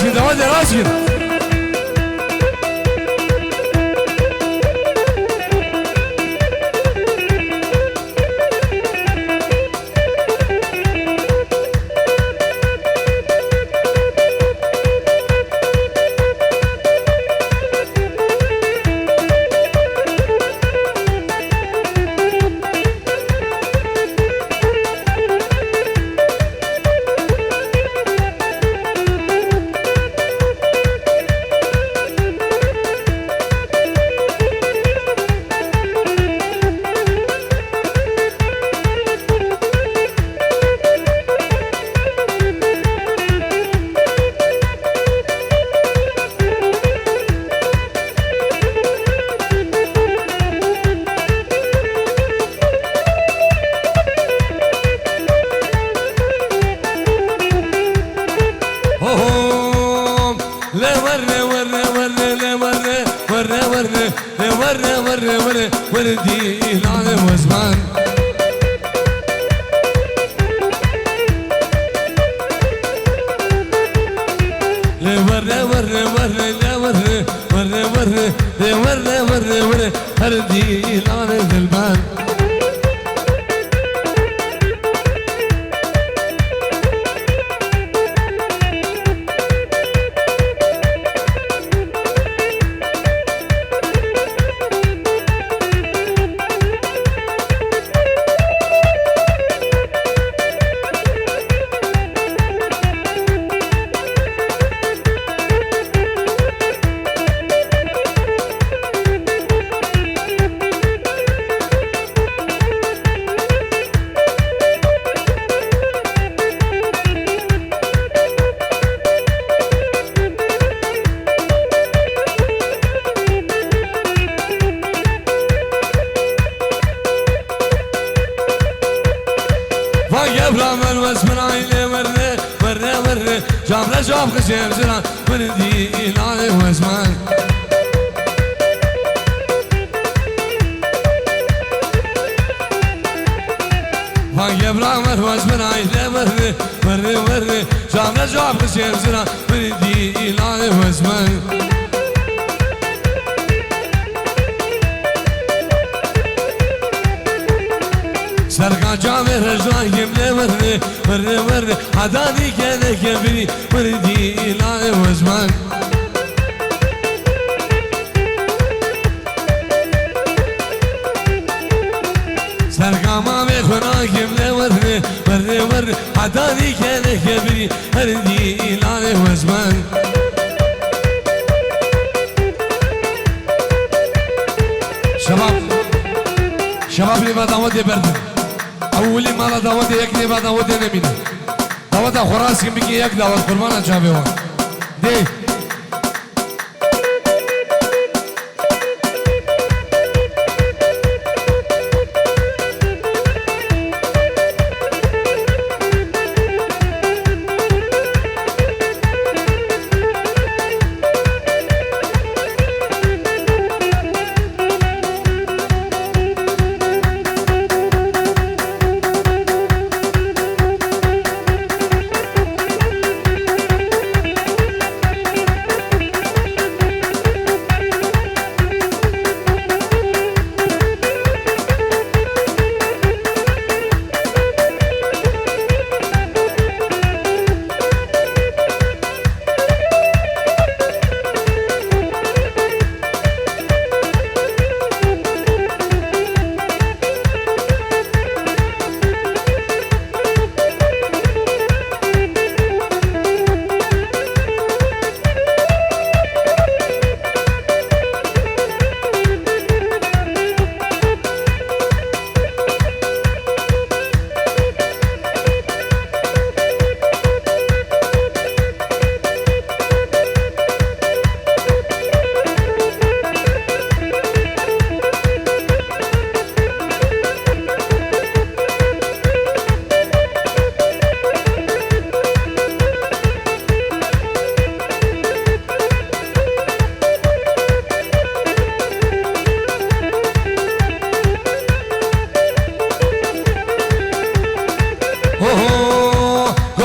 راسي دواد راسي وردي العالم وزمان ورة ورة ورة لا ورة ورة ورة ورة ورة ورة وردي العالم غلبان من واسمن عيني ورة ورة ورة جاب رجاب خشيب زران وردي العالم وزمان فايا برامر واسمن عيني ورة ورة ورة جاب رجاب خشيب زران وردي العالم وزمان سرقا جامع رجلان يملي وري وري وري عداني كذا كبري وردي العالم وزمان سرقا مامي خنا يملي وري وري وري عداني كذا كبري وردي العالم وزمان شباب اللي ما دعوت يبردن اولي مالا دعوت يكني بعد دعوت نمينه دعوت خراس كم بيجي يك دعوت قربان جابه وان دي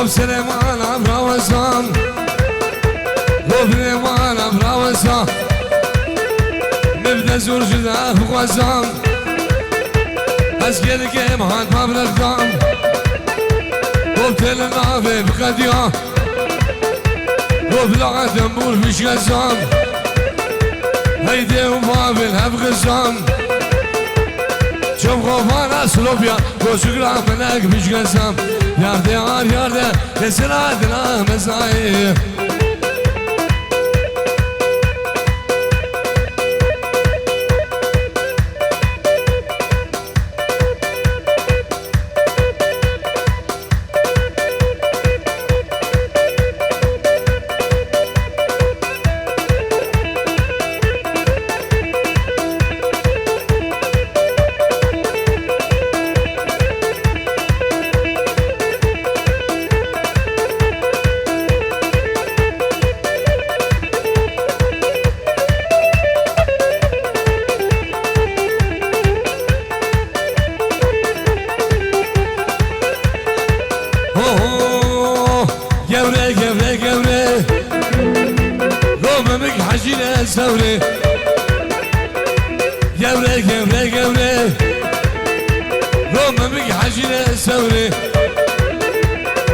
سليمان عبر وزان زور جدا بخوازم از گلگه مهان مبرقدم گفت النافه بقدیام گفت لعدم بور بش غزام هيدي ومابل هبغزام شوف غفانا سلوبيا وشكرا منك بش غزام ياردي عار ياردي يسرادنا مسايب سوري جوري جوري جوري روما بك حجينا سوري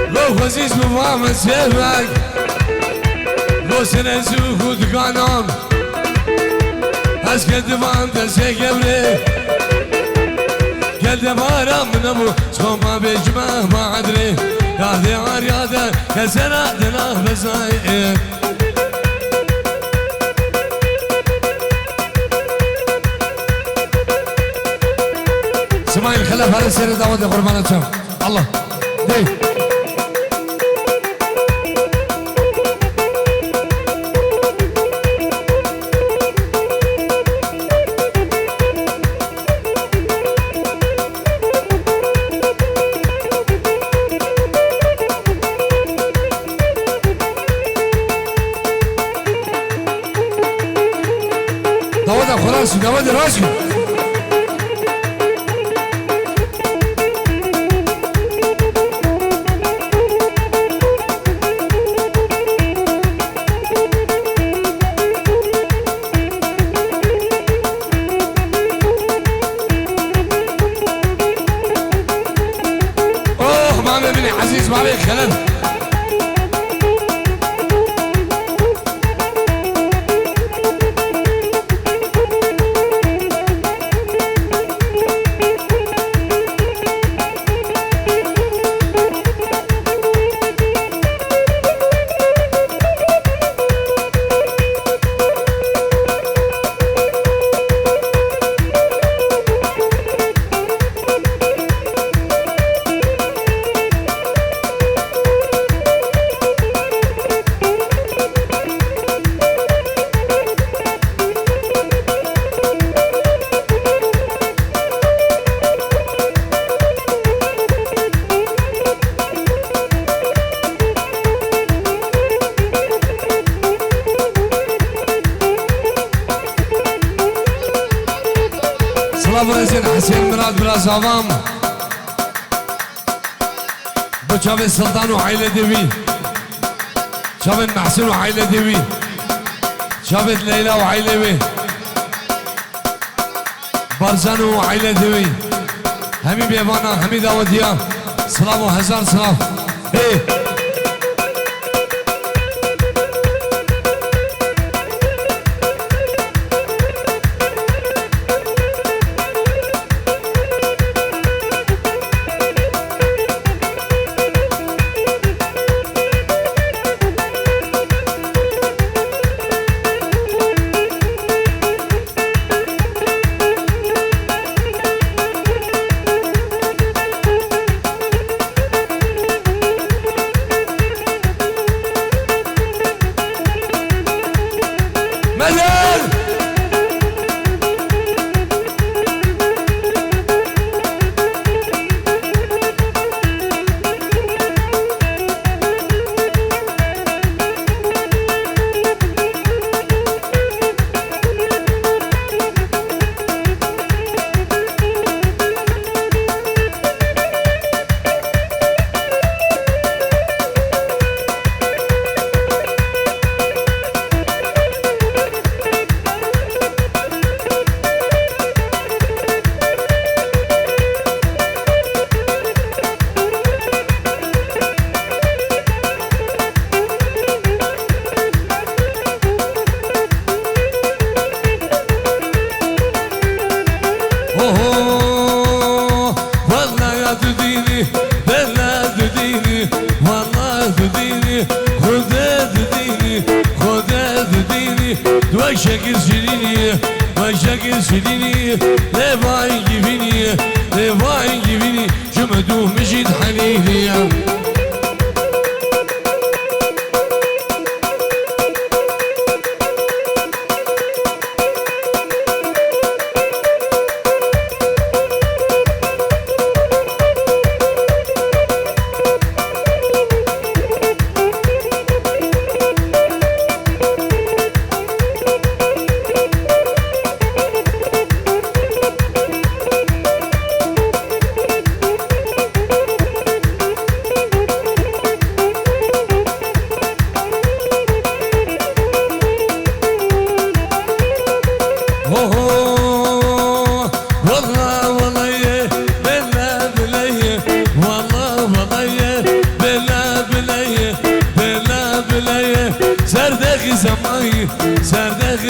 لو خزيز بفهم سيفك لو سنزوك ودقانام اسكت فان تسي جوري قلت بارا من ابو صوما بجمع ما ادري يا عار يا ده كسرات له بسايق سمايل خلاف هذا السير دعوة قربانة شام الله دي دعوة خلاص دعوة راشي عزيز ما عليك كلام برزين حسين مراد براس عوام بو شافي سلطان وعائلة ديوي شافي محسن وعائلة ديوي شافي ليلى وعائلة ديوي برزان وعائلة ديوي همي بيبانا همي داوديا سلام وهزار سلام ايه شیرینی وشک شیرینی لبای گیبینی لبای گیبینی شما دو مشید حنینی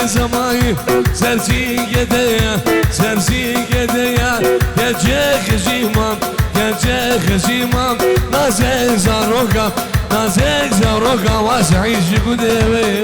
زمایی سرسی گدیا سرسی گدیا گچه خزیمم گچه خزیمم نازک زاروکا واسعیش گدوی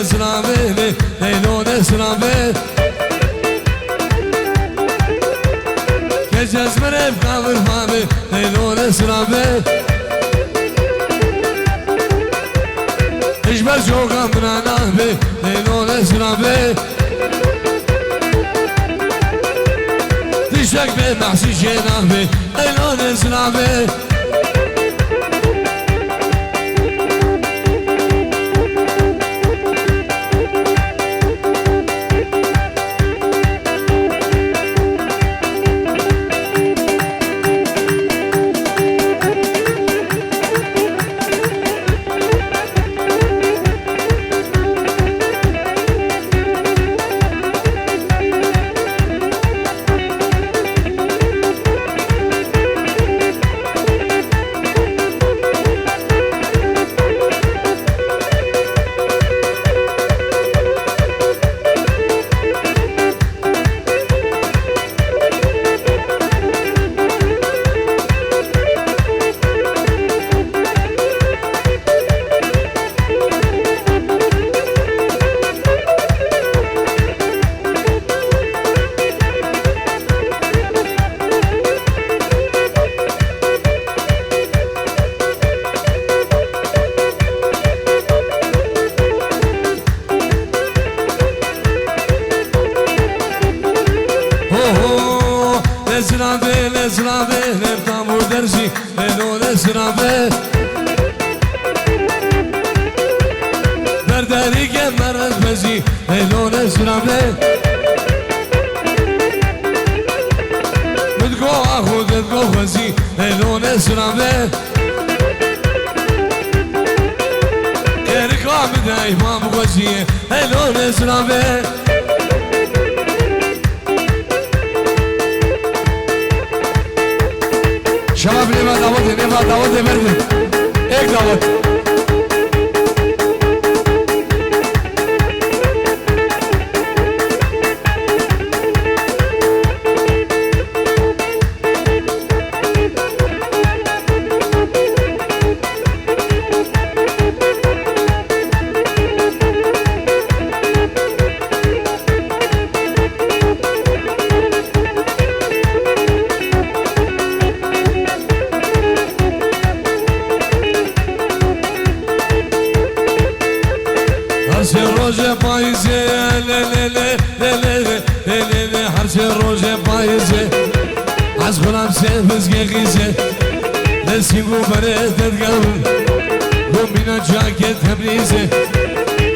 سلامه لیلون سلامه که جزمره بقابر مامه لیلون سلامه اجبر جوغا منانامه لیلون سلامه دشتك بمحسي جنامه لیلون سلامه Esrabe, tamur dersi, elon esrabe Berderi kemerez bezi, elon esrabe Mudgo ahud edgo bezi, elon esrabe Kerika bide imam goziye, elon esrabe شباب ليه ما دعوت بردن ايك دعوت سه روز پاییزه از خونم سه بزگه غیزه لسیگو بره ددگم گو مینا جاکت تبریزه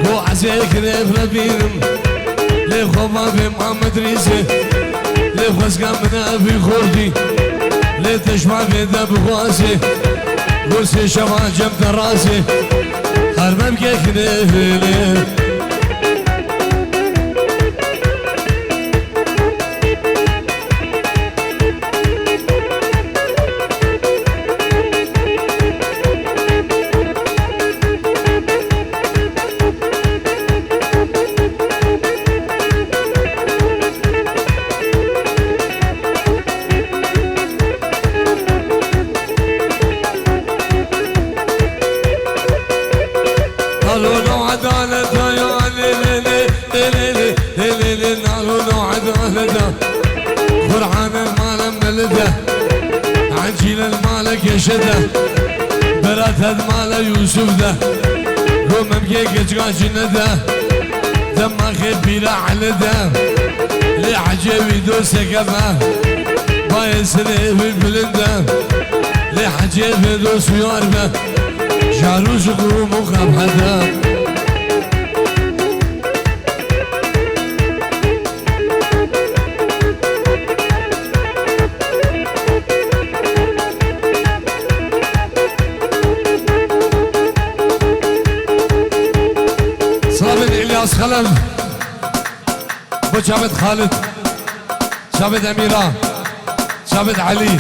گو عزه کرف ربینم لی خوبا به محمد ریزه لی خوزگم بنا بی خوردی لی تشما به دب خوازه گو سه شما جم درازه هرمم که کنه عجيل المالك يشده برات هاد مالا يوسف ده قوم ممكيك جاج نده دماغي بلا على ده لي عجيبي دوسه كفه بايسني بالبلنده لي عجيبي دوس ياربه جاروش قوم وخبحده إلياس خلل بو جابت خالد جابت أميرة جابت علي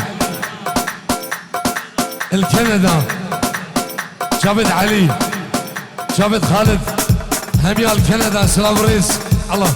الكندا جابت علي جابت خالد هميا الكندا سلام رئيس الله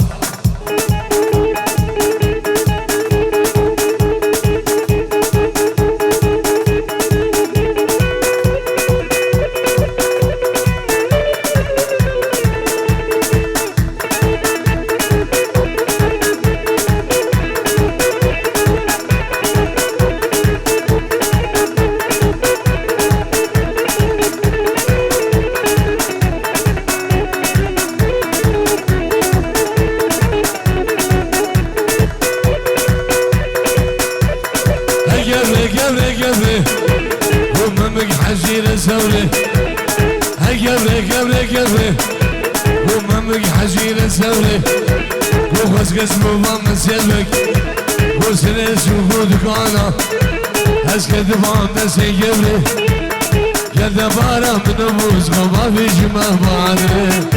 سوري هجري جري جري ومامك حزينة سوري وخس قسمه ماما سيبك وسنس وخودك أنا هسكت فانا سيجري يا دبارة من أبوز ما في جمع بعدي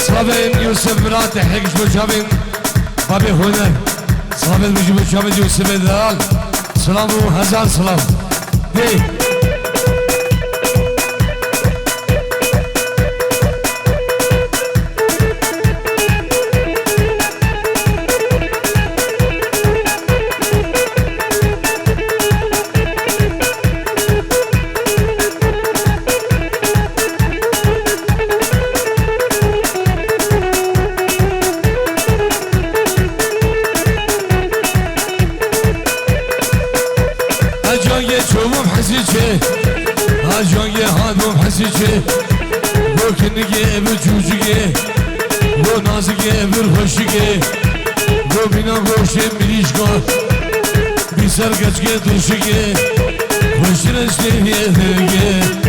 صابين يوسف مراتي حقش بجابين بابي هنر صابين بجابين يوسف الدلال سلام و هزار سلام هی هاجانگی هادم حسیچه بو کنگی ابر جوجگی بو نازگی ابر خوشگی بو بینا گوشه مریشگاه بی سرگچگی درشگی خوشرشتی هیگی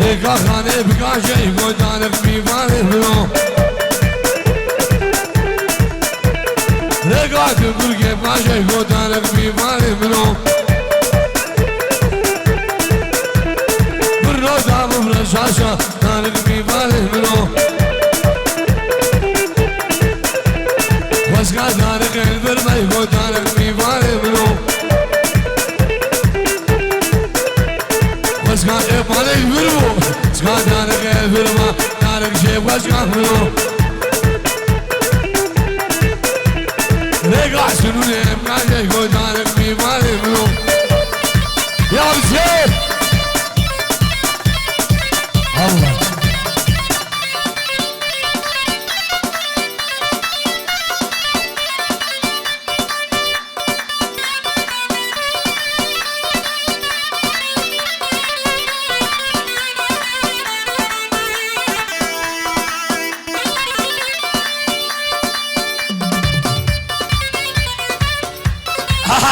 ريكا خاني بكاشي قدانك بيباني منو ريكا تقول كيف كاشي قدانك بيباني منو برو دام برشاشا دانك بيباني منو واسكا دانك البرمي قدانك بيباني منو واسكا إبالي برمو اسكا دانك البرما دانك شيب واسكا منو ريقع سنوني بكاشي قدانك بيباني منو يا بسيب الله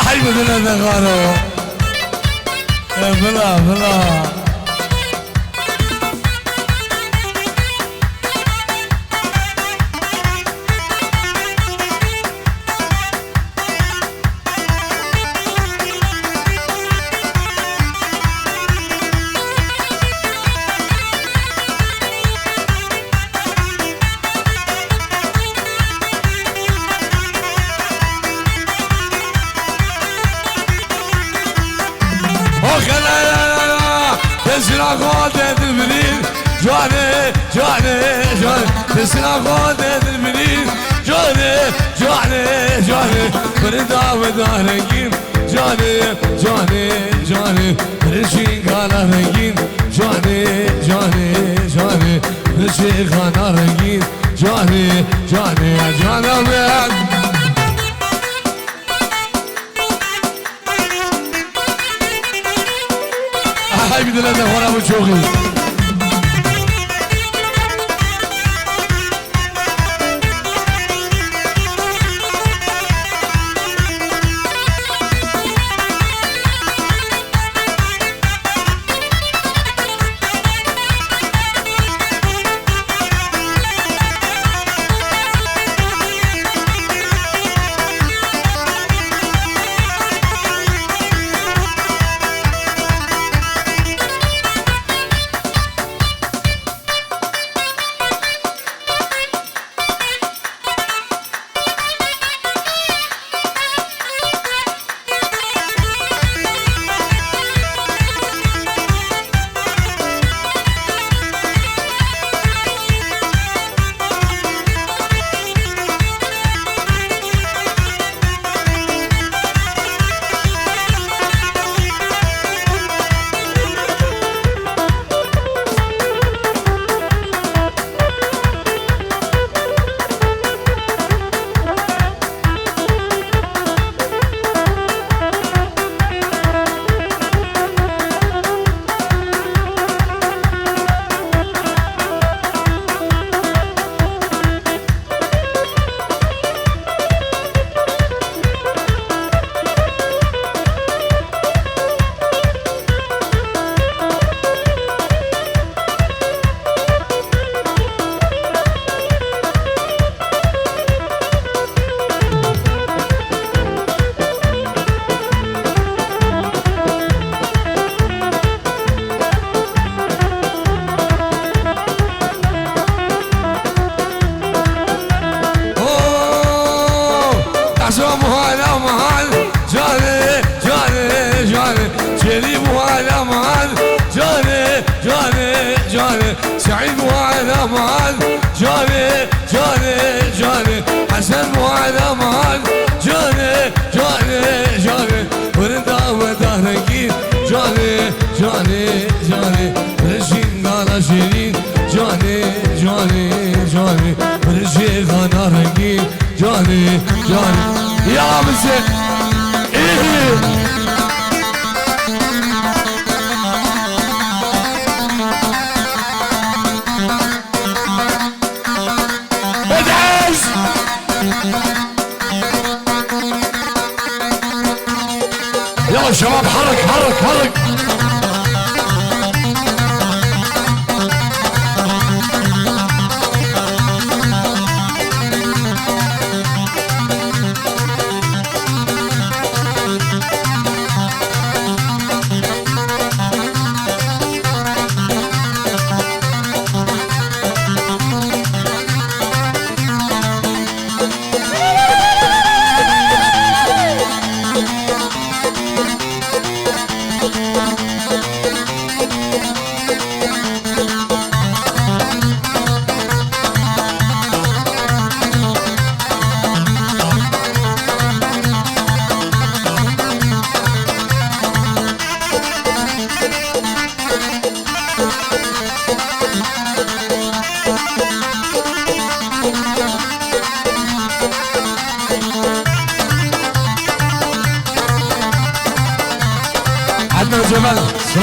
هاي بدنا نغارو بلا بلا تسنا خودت البنين جاني جاني جاني تسنا خودت البنين جاني جاني جاني بردا ودارنجين جاني جاني جاني رشين كان رنجين جاني جاني جاني رشين كان رنجين جاني جاني جاني هاي بدنا نهورا وشوقي سعيد وعلى مال جاني جاني جاني حسن وعلى مال جاني جاني جاني وردا ودهرقين جاني جاني جاني رشين قال شيرين جاني جاني جاني رشين قال رقين جاني جاني يا مسك إيه يلا شباب حرك حرك حرك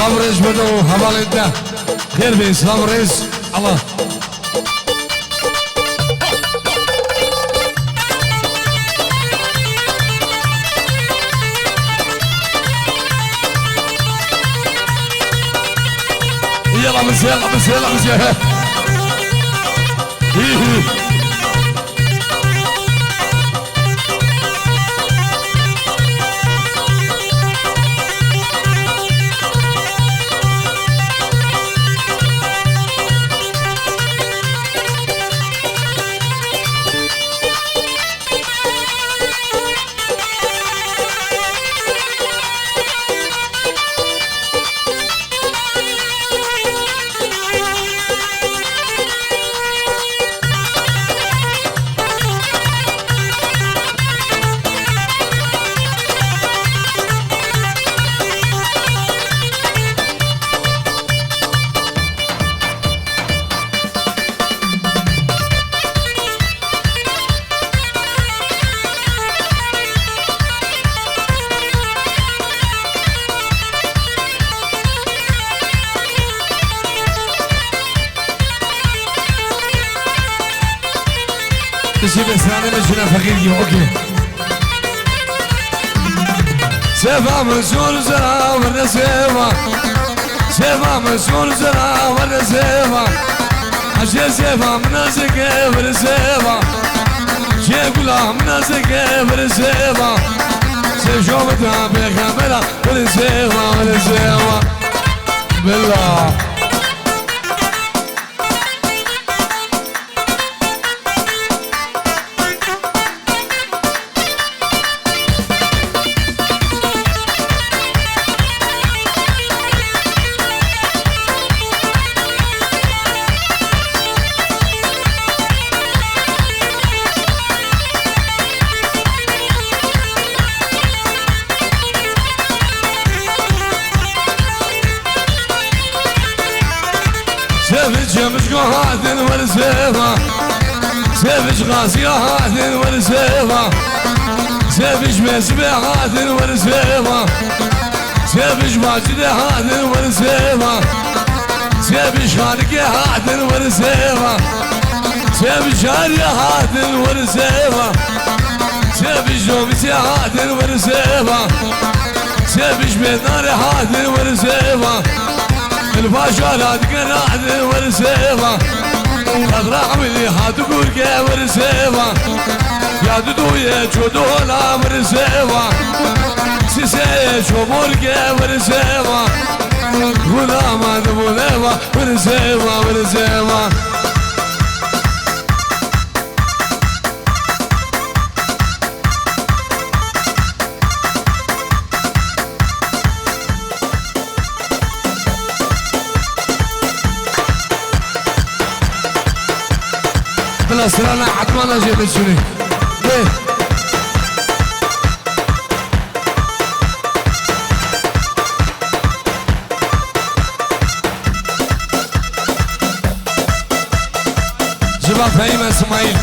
سلام رئيس بدو حوالي انت خير بي سلام رئيس الله يلا مسي يلا مسي يلا مسي تجيب اسراني مجنة فقير اوكي سيفا منصور زرا ورد سيفا سيفا منصور زرا ورد سيفا عشان سيفا منازك ورد سيفا شيخ الله منازك ورد سيفا سيف شوفتها بكاملة ورد سيفا ورد سيفا بالله سيفج مشقو هاثن ورسيفا سيفج غاسي هاثن ورسيفا سيفج مسبي هاثن ورسيفا سيفج ماجد هاثن ورسيفا سيفج خالق هاثن ورسيفا سيفج شاري هاثن ورسيفا سيفج نومسي هاثن ورسيفا سيفج بينار هاثن ورسيفا الباشا لا تقرا عدل ورسيفا قد رحملي هاتقول كي ورسيفا يا دودو يا جودولا ورسيفا سيسي شوبور كي ورسيفا ولا ما دبوليفا ورسيفا ورسيفا بلا سرانا عدوانا جيب الشوني ليه جبا فهيم اسماعيل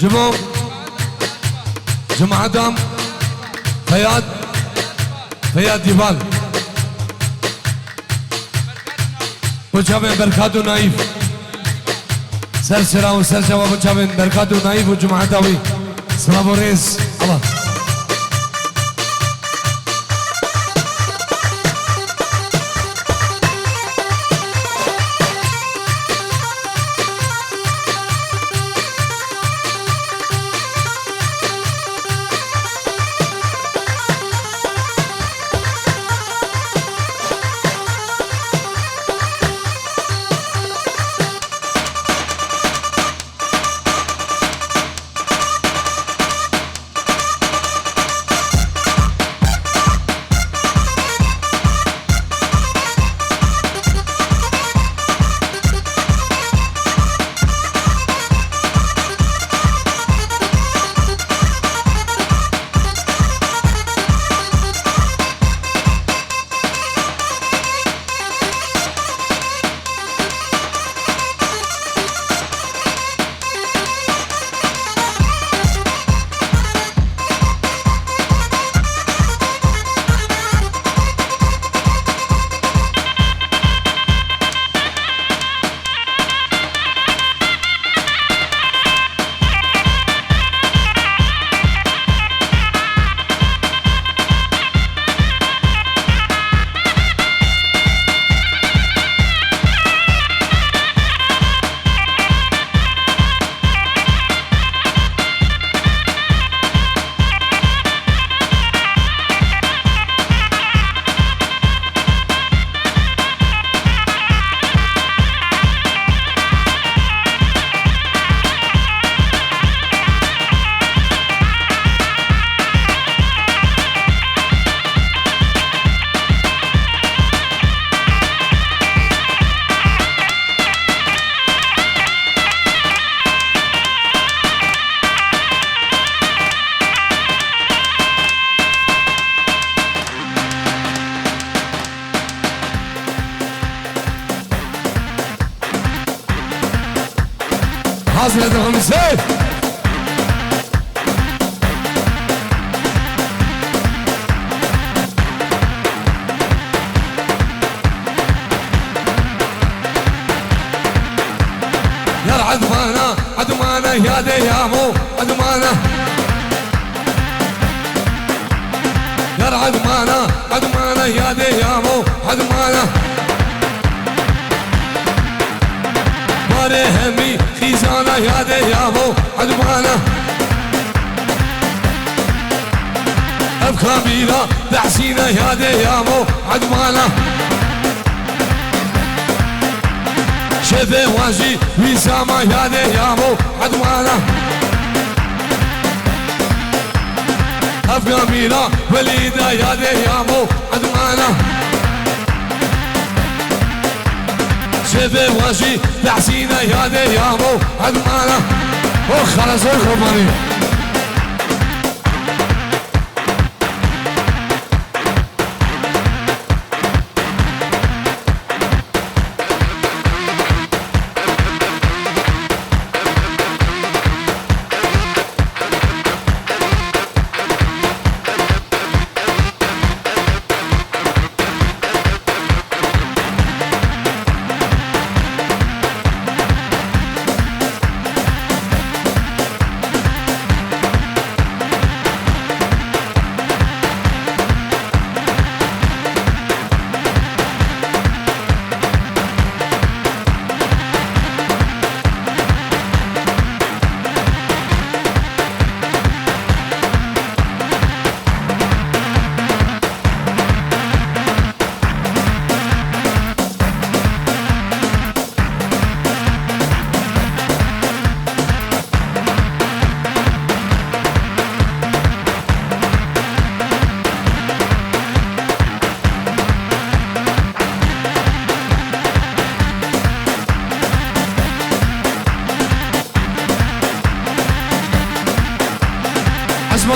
جبو جمع دام فياد ديبال وجابين بركاتو نايف سرسرا وسرجوا وجابين بركاتو نايف وجمع داوي سلام وريس الله حاصل الخمسين يا عدمانة عدمانة يا ديامو عدمانة يا عدمانة عدمانة يا ديامو عدمانة ماري همي خيزانة يا ديامو عدمانة أبكاميرة دعسينة يا ديامو عدمانة شبه واجي ويسامة يا ديامو عدمانة أبكاميرة وليدة يا ديامو عدمانة شبه واجي دعسينة يا ديامو عدمانة وخلص الخماني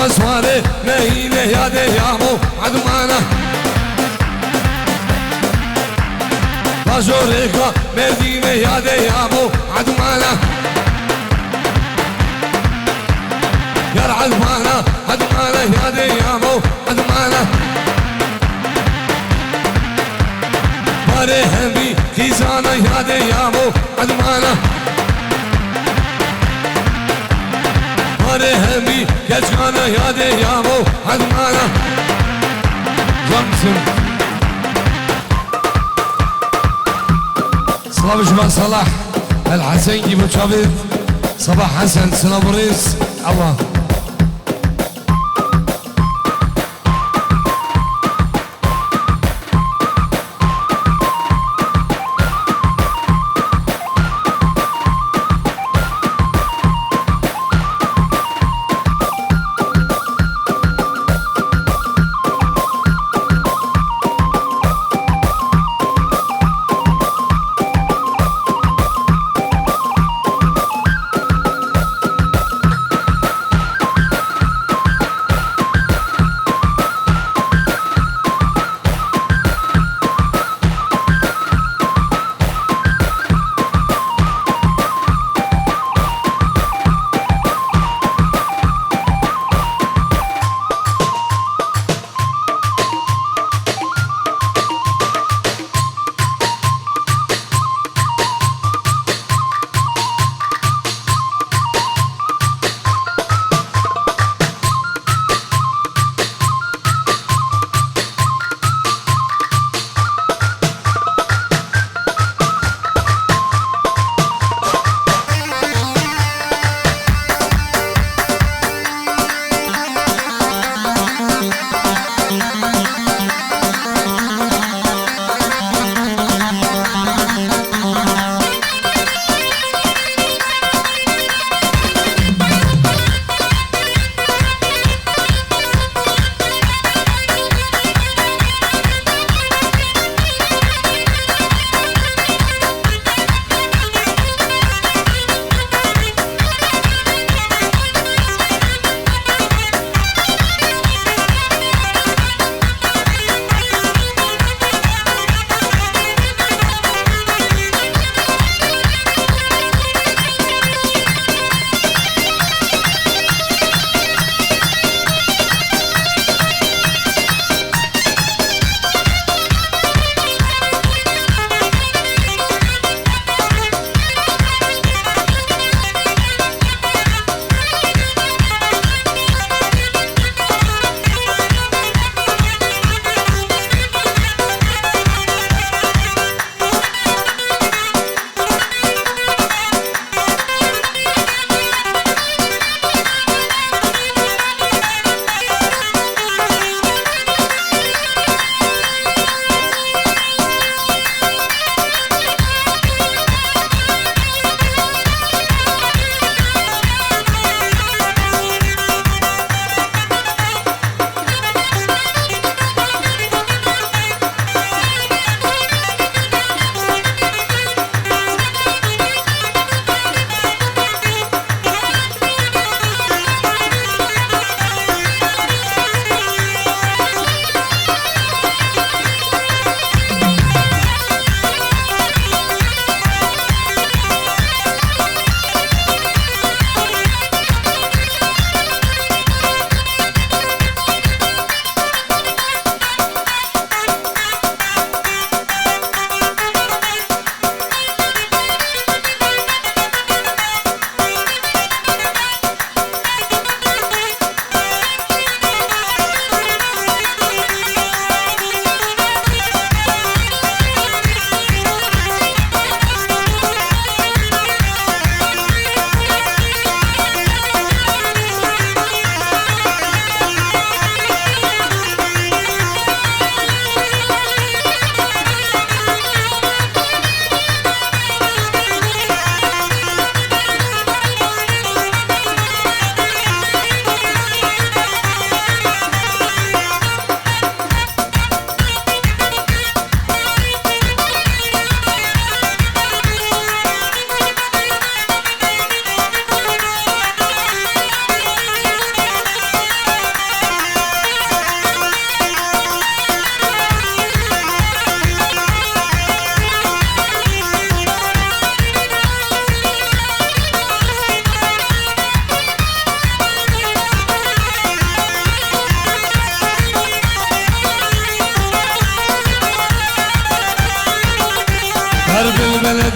مسواري نهينه يا ديامو عدمانة باجوريكا مدينة يا ديامو عدمانة يا عدمانة عدمانة يا ديامو عدمانة باري همي خيزانة يا ديامو عدمانة همي كجانا يا ديامو عدمانة زمزم صلاح جمال صلاح الحسين جيبو شافيد صباح حسن سلاموريس الله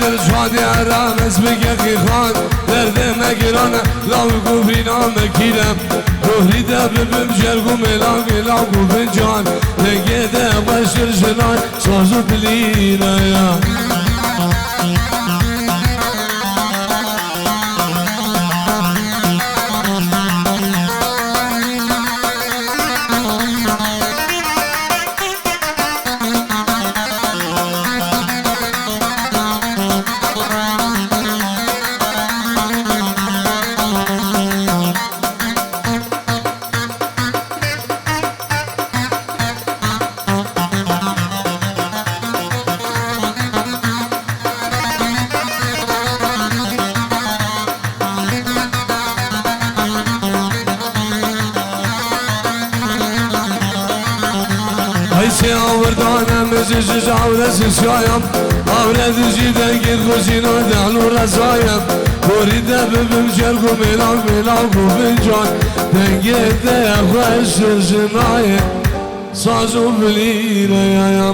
دل جوانی عرام اسمك اخي خان درد مگرانه لاغو بینا مکیرم روحی ده ببم جرگو ملاغ لاغو بنجان لگه ده بشر جنان سازو بلینا یا آوردانم مزیج عورت سیایم عورت جیده گیر خوشینا دهلو رزایم بریده ببیم جرگو میلاگو بنجان دنگه ده خوش جنای سازو بلیره